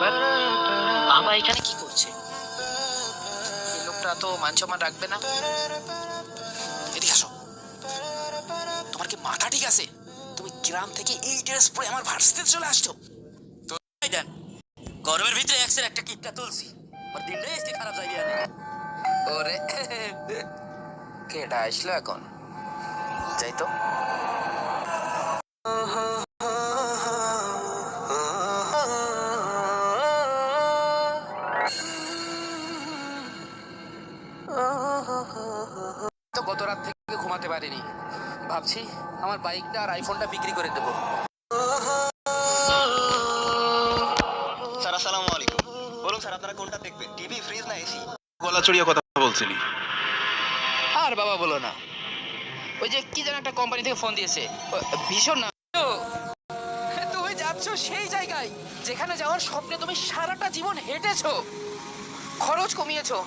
ব্যাপার? বাবা এখানে কি করছে? এই লোকটা তো মান সম্মান রাখবে না। এদিকে আসো। তোমার কি মাথা ঠিক আছে? তুমি গ্রাম থেকে এই ড্রেস পরে আমার ভার্সিটিতে চলে আসছো? তো দেন গরমের ভিতরে এক্সের একটা কিপটা তুলছি, আর দিনটাই আজকে খারাপ যাইবে না। ওরে কেডা আসলো এখন? যাই তো। তো গত রাত থেকে ঘুমাতে পারিনি, ভাবছি আমার বাইকটা আর আইফোনটা বিক্রি করে দেবো। স্যার আসসালামু আলাইকুম। বলুন স্যার আপনারা কোনটা দেখবেন, টিভি, ফ্রিজ না এসি? গলা চড়িয়ে কথা বলছিলি। আর বাবা বলো না, ওই যে কি যেন একটা কোম্পানি থেকে ফোন দিয়েছে, ভীষণ না। তুমি যাচ্ছ সেই জায়গায় যেখানে যাওয়ার স্বপ্নে তুমি সারাটা জীবন হেঁটেছো, খরচ কমিয়েছো,